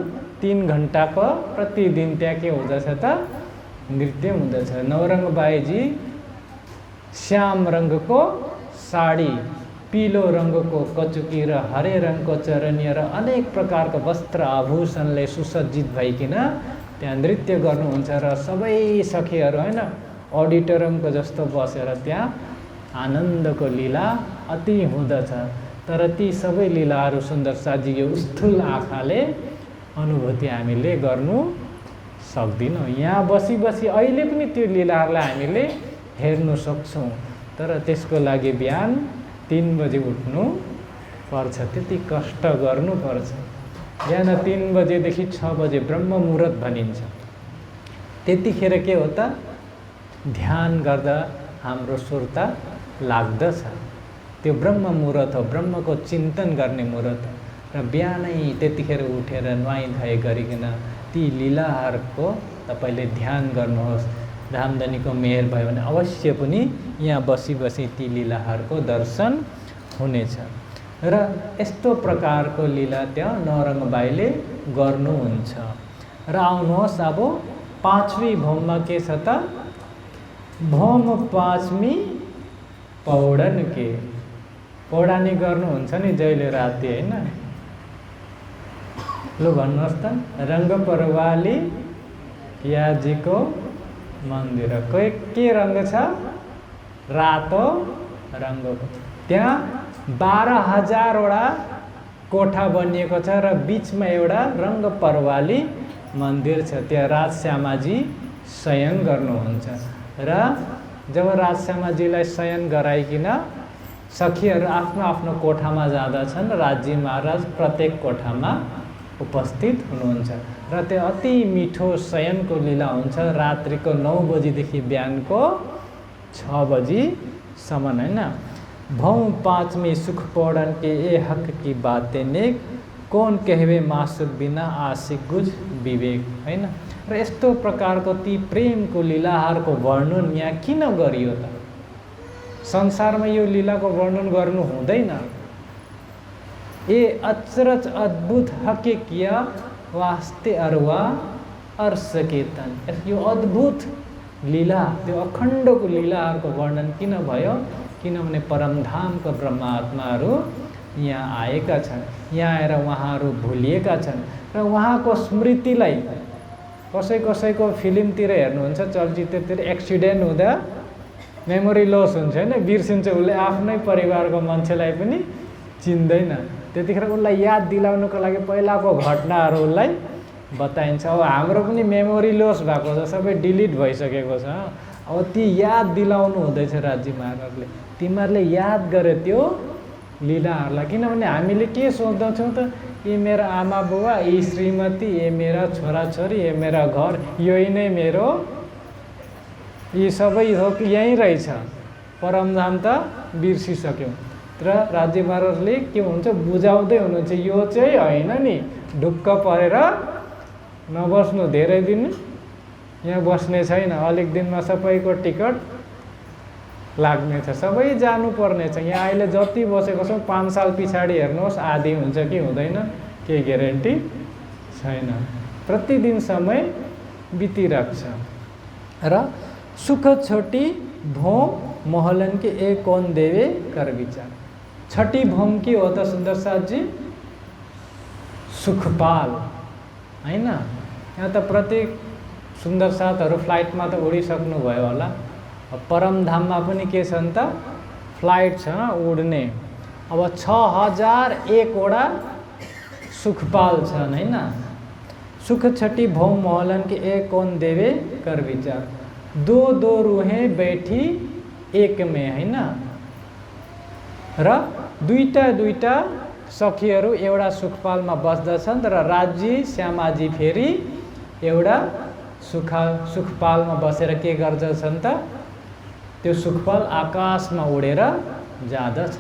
3 घण्टाको प्रतिदिन त्यहाँ के हुँदछ त? नृत्य हुँदछ। नौरंग बाईजी श्याम रङ्गको साडी, पीलो रङ्गको कचुकी र हरे रङको चरनिया र अनेक प्रकारको वस्त्र आभूषणले सुसज्जित भइकन त्यहाँ नृत्य गर्नुहुन्छ। र सबै सखीहरू हैन अडिटोरियमको जस्तो बसेर त्यहाँ आनन्दको लीला अति हुँदछ। तर ती सबै लीलाहरू सुन्दर साजियो स्थूल आँखाले अनुभूति हामीले गर्नु सक्दिनौँ। यहाँ बसी बसी अहिले पनि त्यो लीलाहरूलाई हामीले हेर्नु सक्छौँ। तर त्यसको लागि बिहान 3 बजे उठ्नु पर्छ, त्यति कष्ट गर्नुपर्छ। बिहान 3 बजेदेखि 6 बजे ब्रह्म मुहुर्त भनिन्छ। त्यतिखेर के हो त? ध्यान गर्दा हाम्रो सुर्ता लाग्दछ। त्यो ब्रह्म मुहुर्त हो, ब्रह्मको चिन्तन गर्ने मुहुर्त। र बिहानै त्यतिखेर उठेर नुहाइ धुवाइ गरिकन ती लीलाहरूको तपाईले ध्यान गर्नुहोस्। धामधनीको मेहर भयो भने अवश्य पनि यहाँ बसी बसी ती लीलाहरूको दर्शन हुनेछ। र यस्तो प्रकारको लीला त्यहाँ नौरंग बाईले गर्नुहुन्छ। र आउनुहोस् अब 5वीं भौममा के छ त? भौम 5वीं पौडन के। पौडानी गर्नुहुन्छ नि जहिले राति हैन? लु भन्नुहोस् त। रंग परवाली याजीको मन्दिर के रंग छ? रातो रंगको। त्यहाँ 12,000 वटा कोठा बनिएको छ र बीचमा एउटा रंग परवाली मन्दिर छ। त्यहाँ राजश्यामाजी शयन गर्नुहुन्छ। र जब राजश्यामाजीलाई शयन गराइकन सखीहरू आफ्नो आफ्नो कोठामा जाँदछन्, राज्य महाराज प्रत्येक कोठामा उपस्थित हुनुहुन्छ। र त्यो अति मिठो शयनको लीला हुन्छ। रात्रिको 9 बजीदेखि बिहानको 6 बजीसम्म हैन। भौम 5वीं सुख पौडन के ए हक की बातें नेक, कौन कहवे मासुक बिना आशिक गुज विवेक हैन। र यस्तो प्रकारको ती प्रेमको लीलाहरूको वर्णन यहाँ किन गरियो त? संसारमा यो लीलाको वर्णन गर्नु हुँदैन। ए अचरज अद्भुत हके किया वास्ते अरवा अर्श केतन। यो अद्भुत लीला, त्यो अखण्डको लीलाहरूको वर्णन किन भयो? किनभने परमधामको ब्रह्मात्माहरू यहाँ आएका छन्। यहाँ आएर उहाँहरू भुलिएका छन् र उहाँको स्मृतिलाई कसैको फिल्मतिर हेर्नुहुन्छ, चलचित्रतिर एक्सिडेन्ट हुँदा मेमोरी लस हुन्छ हैन, बिर्सिन्छ। उसले आफ्नै परिवारको मान्छेलाई पनि चिन्दैन। त्यतिखेर उसलाई याद दिलाउनको लागि पहिलाको घटनाहरू उसलाई बताइन्छ। अब हाम्रो पनि मेमोरी लस भएको छ, सबै डिलिट भइसकेको छ। अब ती याद दिलाउनु हुँदैछ राज्य महाराजले, तिमीहरूले याद गरे त्यो लीलाहरूलाई। किनभने हामीले के सोच्दछौँ त, ये मेरा आमा बुवा, ये श्रीमती, ये मेरा छोराछोरी, ये मेरा घर, यही नै मेरो, यी सबै हो कि यहीँ रहेछ, परमधाम त बिर्सिसक्यौँ। तर राज्य महाराजले के हुन्छ बुझाउँदै हुनुहुन्छ, यो चाहिँ होइन नि, ढुक्क परेर नबस्नु, धेरै दिन यहाँ बस्ने छैन, अलिक दिनमा सबैको टिकट लाग्नेछ, सबै जानुपर्ने छ। यहाँ अहिले जति बसेको छौँ 5 साल पछाडि हेर्नुहोस् आदि हुन्छ कि हुँदैन, केही ग्यारेन्टी छैन। प्रतिदिन समय बितिरहेको छ। र सुख छोटी भोम मोहलन के एक कौन देवे कर विचार। छठी भोम के हो त सुन्दर साथ जी? सुखपाल, हैन? यहाँ त प्रत्येक सुन्दर साथहरू फ्लाइटमा त उडिसक्नु भयो होला। परमधाममा पनि के छन् त, फ्लाइट छ उड्ने। अब 6001 वटा सुखपाल छन्, हैन? सुख छठी भौम मोहलन के एक कौन देवे कर विचार, दो दो रूहें बैठी एक में, हैन? र दुईटा सखीहरू एउटा सुखपालमा बस्दछन्, र राज्य श्यामाजी फेरि एउटा सुखपालमा बसेर के गर्दछन् त, त्यो सुखपाल आकाशमा उडेर जाँदछ।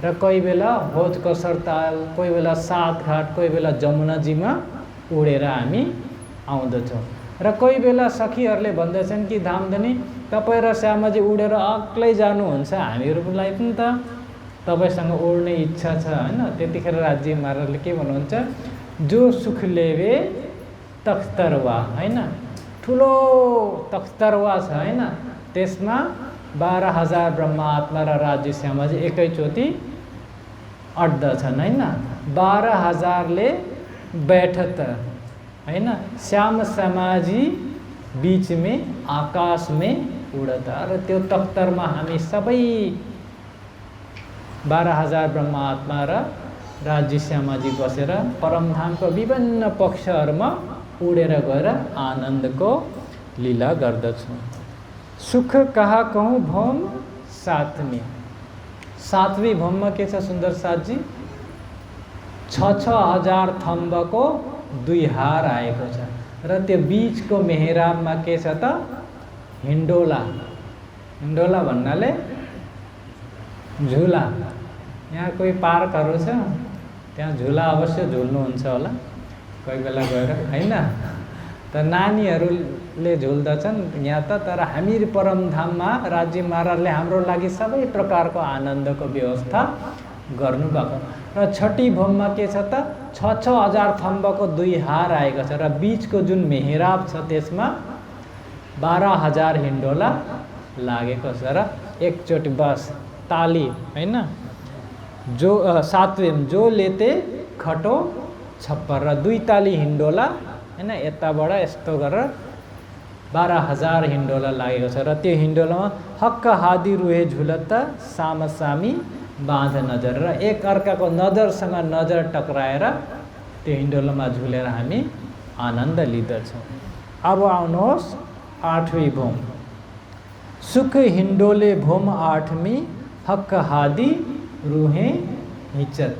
र कोही बेला होज कसर ताल, कोही बेला सातघाट, कोही बेला जमुनाजीमा उडेर हामी आउँदछौँ। र कोही बेला सखीहरूले भन्दछन् कि धामधनी तपाईँ र श्यामाजी उडेर अग्लै जानुहुन्छ, हामीहरूलाई पनि त तपाईँसँग उड्ने इच्छा छ, हैन? त्यतिखेर राज्य महाराजले के भन्नुहुन्छ, जो सुख लेवे तख्तरवा, हैन? ठुलो तख्तरवा छ, हैन? त्यसमा 12,000 ब्रह्मात्मा र राज्य श्यामाजी एकैचोटि अट्दछन्, हैन? 12,000ले बैठत, हैन? श्याम समाजी बीच में आकाश में उडत। र त्यो तख्तरमा हामी सबै 12,000 ब्रह्मात्मा र राज्य श्यामाजी बसेर परमधामको विभिन्न पक्षहरूमा उडेर गएर आनन्दको लीला गर्दछौँ। सुख कहा कहूँ भौम सातवीं। सातवीं भौममा के छ सुन्दर साथजी? 6,000 थम्बको 2 हार आएको छ। र त्यो बीचको मेहराबमा के छ त? हिन्डोला। हिन्डोला भन्नाले झुला। यहाँ कोही पार्कहरू छ, त्यहाँ झुला अवश्य झुल्नुहुन्छ होला कोही बेला गएर, हैन? त नानीहरूले झुल्दछन् यहाँ त। तर हामी परमधाममा राज्य महाराजले हाम्रो लागि सबै प्रकारको आनन्दको व्यवस्था गर्नुभएको। र छठी भोममा के छ त? 6,000 थम्बको 2 हार आएको छ। र बीचको जुन मेहराब छ त्यसमा 12,000 हिन्डोला लागेको छ। र एकचोटि बस ताली, हैन? जो सातवें जो लेते खटो छप्पर, र 2 ताली हिन्डोला, हैन? यताबाट यस्तो गरेर 12,000 हिन्डोला लागेको छ। र त्यो हिन्डोलामा हक्क हादी रुहे झुलत सामसामी बाँध नजर, र एक अर्काको नजरसँग नजर टक्राएर त्यो हिन्डोलामा झुलेर हामी आनन्द लिँदछौँ। अब आउनुहोस् 8वीं भोम। सुख हिन्डोले भोम 8वीं, हक्क हादी रुहे हिचत।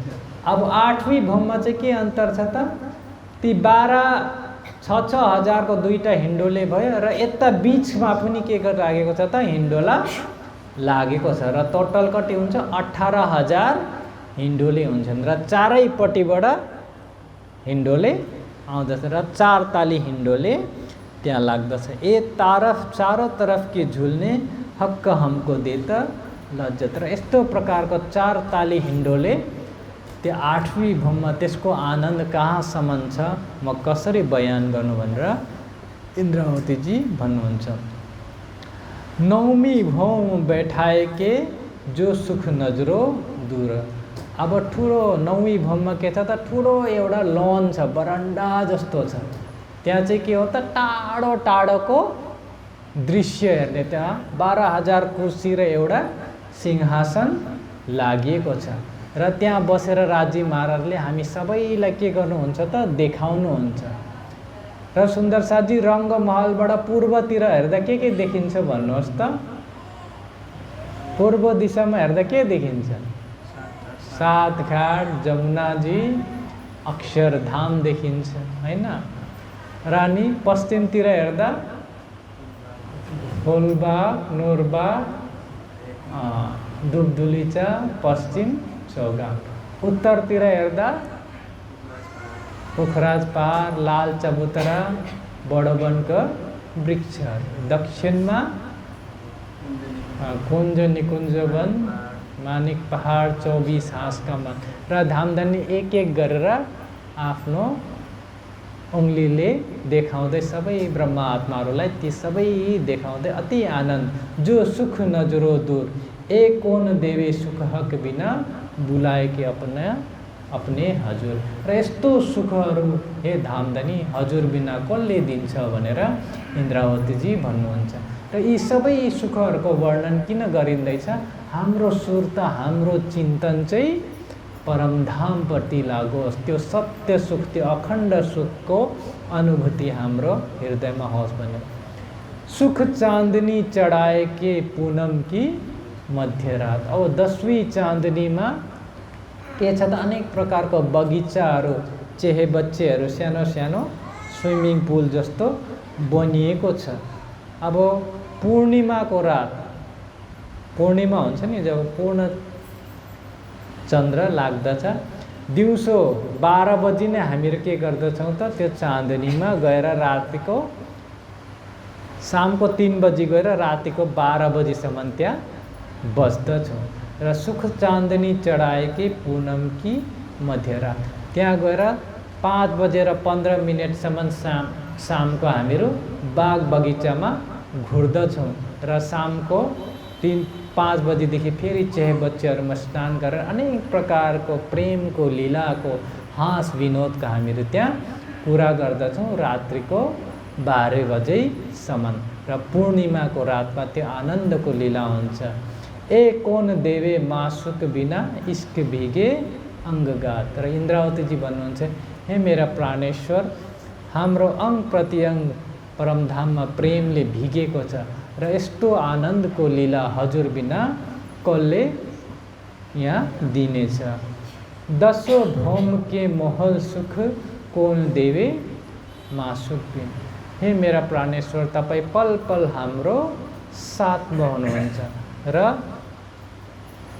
अब 8वीं भोममा चाहिँ के अन्तर छ त? ती 6,000 को 2टा हिन्डोले भयो, र यता बीचमा पनि के लागेको छ त? हिन्डोला लागेको छ। र टोटल कति हुन्छ? 18,000 हिन्डोले हुन्छन्। र चारैपट्टिबाट हिन्डोले आउँदछ, र 4 ताली हिन्डोले त्यहाँ लाग्दछ। चारों तरफ के झुल्ने हक्क हमको देता लज्जत। र यस्तो प्रकारको 4 ताली हिन्डोले त्यो 8वीं भोममा त्यसको आनन्द कहाँसम्म छ, म कसरी बयान गर्नु भनेर इन्द्रावतीजी भन्नुहुन्छ। 9वीं भोम बैठाए के जो सुख नजरो दूर। अब ठुलो 9वीं भोममा के छ त? ठुलो एउटा लन छ, बरन्डा जस्तो छ। त्यहाँ चाहिँ के हो त? टाढो टाढोको दृश्य हेर्ने। त्यहाँ 12,000 कुर्सी र एउटा सिंहासन लागिएको छ। र त्यहाँ बसेर राज्य महाराजले हामी सबैलाई के गर्नुहुन्छ त? देखाउनुहुन्छ। र सुन्दर साथजी रङ्गमहलबाट पूर्वतिर हेर्दा के देखिन्छ भन्नुहोस् त? पूर्व दिशामा हेर्दा के देखिन्छ? सात घाट, जमुनाजी, अक्षरधाम देखिन्छ हैन? र अनि पश्चिमतिर हेर्दा फुलबाग, नुरबाग, दुबदुलीचा, पश्चिम चौगाट। उत्तरतिर हेर्दा पोखराज पार, लाल चबुतरा, बडवनको वृक्ष। दक्षिणमा कुञ्ज निकुञ्ज वन, मानिक पहाड, 24 हाँसका मन। र धामधनी एक एक गरेर आफ्नो उंगलीले देखाउँदै सबै ब्रह्मा आत्माहरूलाई ती सबै देखाउँदै अति आनन्द, जो सुख नजरो दूर, एक कोन देवे सुख हक बिना बुलाए कि अपने हजुर। र यस्तो सुखहरू हे धामधनी हजुर बिना कसले दिन्छ भनेर इन्द्रावतीजी भन्नुहुन्छ। र यी सबै सुखहरूको वर्णन किन गरिँदैछ? हाम्रो सुर्ता, हाम्रो चिन्तन चाहिँ परमधामप्रति लागोस्, त्यो सत्य सुख, त्यो अखण्ड सुखको अनुभूति हाम्रो हृदयमा होस् भनेर। सुख चाँदनी चढाए के पूनम की मध्यरात। अब 10वीं चाँदनीमा के छ त? अनेक प्रकारको बगैँचाहरू, चेहे बच्चेहरू सानो सानो स्विमिङ पुल जस्तो बनिएको छ। अब पूर्णिमाको रात, पूर्णिमा हुन्छ नि जब पूर्ण चन्द्र लाग्दछ, दिउँसो 12 बजी नै हामीहरू के गर्दछौँ त? त्यो चाँदनीमा गएर रातिको शामको 3 बजी गएर रातिको 12 बजीसम्म त्यहाँ बस्दछौँ। र सुख चाँदनी चढाएकी पूनम की मध्यरात, त्यहाँ गएर 5 बजेर 15 मिनटसम्म शामको हामीहरू बाग बगैँचामा घुर्दछौँ। र शामको 5 बजीदेखि फेरि चेहे बच्चेहरूमा स्नान गरेर अनेक प्रकारको प्रेमको लीलाको हाँस विनोदका हामीहरू त्यहाँ कुरा गर्दछौँ रात्रिको 12 बजेसम्म। र पूर्णिमाको रातमा त्यो आनन्दको लीला हुन्छ। ए कौन देवे मासुक बिना इश्क भीगे अङ्गगात। र इन्द्रावतीजी भन्नुहुन्छ, हे मेरा प्राणेश्वर, हाम्रो अङ्ग प्रत्यङ्ग परमधाममा प्रेमले भिगेको छ र यस्तो आनन्दको लीला हजुर बिना कसले यहाँ दिनेछ। 10 भौम के मोहल सुख कौन देवे मासुक बिन। हे मेरा प्राणेश्वर, तपाईँ पल पल हाम्रो साथमा हुनुहुन्छ र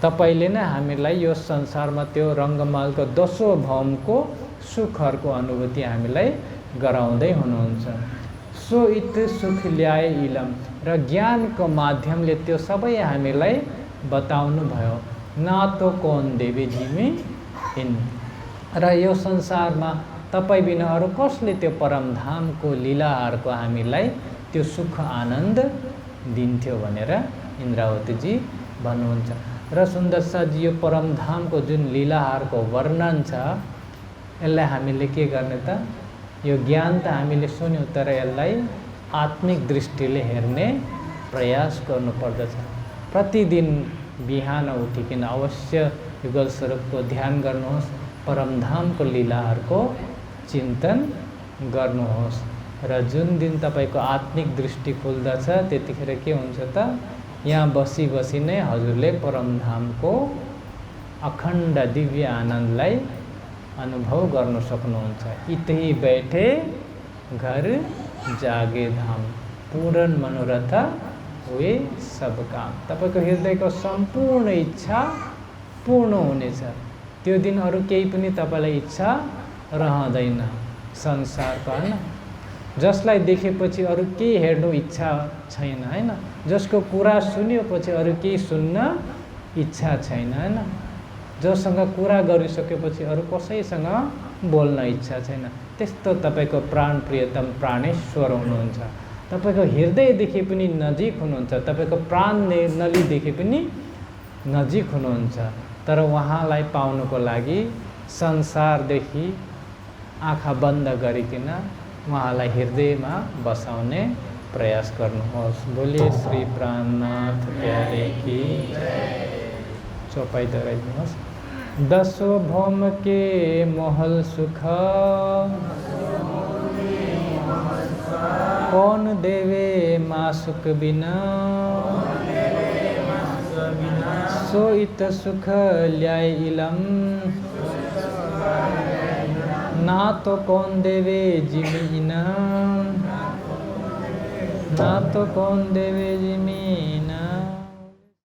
तपाईले नै हामीलाई यो संसारमा त्यो रङ्गमहलको 10औं भौमको सुखहरूको अनुभूति हामीलाई गराउँदै हुनुहुन्छ। सो इत सुख ल्याए इलम, र ज्ञानको माध्यमले त्यो सबै हामीलाई बताउनु भयो। ना तो कौन देवे जिमी इन, र यो संसारमा तपाईँ बिना अरू कसले त्यो परमधामको लीलाहरूको हामीलाई त्यो सुख आनन्द दिन्थ्यो भनेर इन्द्रावतीजी भन्नुहुन्छ। र सुन्दर साथजी, यो परमधामको जुन लीलाहरूको वर्णन छ, यसलाई हामीले के गर्ने त? यो ज्ञान त हामीले सुन्यौँ, तर यसलाई आत्मिक दृष्टिले हेर्ने प्रयास गर्नुपर्दछ। प्रतिदिन बिहान उठिकन अवश्य युगल स्वरूपको ध्यान गर्नुहोस्, परमधामको लीलाहरूको चिन्तन गर्नुहोस्। र जुन दिन तपाईँको आत्मिक दृष्टि खुल्दछ, त्यतिखेर के हुन्छ त? यहाँ बसी बसी नै हजुरले परमधामको अखण्ड दिव्य आनन्दलाई अनुभव गर्न सक्नुहुन्छ। इतही बैठे घर जागे धाम, पूर्ण मनोरथ हुए सब काम। तपाईँको हृदयको सम्पूर्ण इच्छा पूर्ण हुनेछ। त्यो दिन अरू केही पनि तपाईँलाई इच्छा रहँदैन संसारको, हैन? जसलाई देखेपछि अरू केही हेर्नु इच्छा छैन, हैन? जसको कुरा सुन्योपछि अरू केही सुन्न इच्छा छैन, हैन? जोसँग कुरा गरिसकेपछि अरू कसैसँग बोल्न इच्छा छैन। त्यस्तो तपाईँको प्राण प्रियतम प्राणेश्वर हुनुहुन्छ। तपाईँको हृदयदेखि पनि नजिक हुनुहुन्छ, तपाईँको प्राण नलीदेखि पनि नजिक हुनुहुन्छ। तर उहाँलाई पाउनुको लागि संसारदेखि आँखा बन्द गरिकन उहाँलाई हृदयमा बसाउने प्रयास गर्नुहोस्। बोलिए श्री प्राणनाथ प्यारे की चौपाई दोहोऱ्याइदिनुहोस्। 10 भौम के मोहल सुख कौन देवे मासुक बिना, सो इत सुख ल्याय इलम। ना तो कौन देवे जिमी इनाम, ना तो कौन देवे जिमी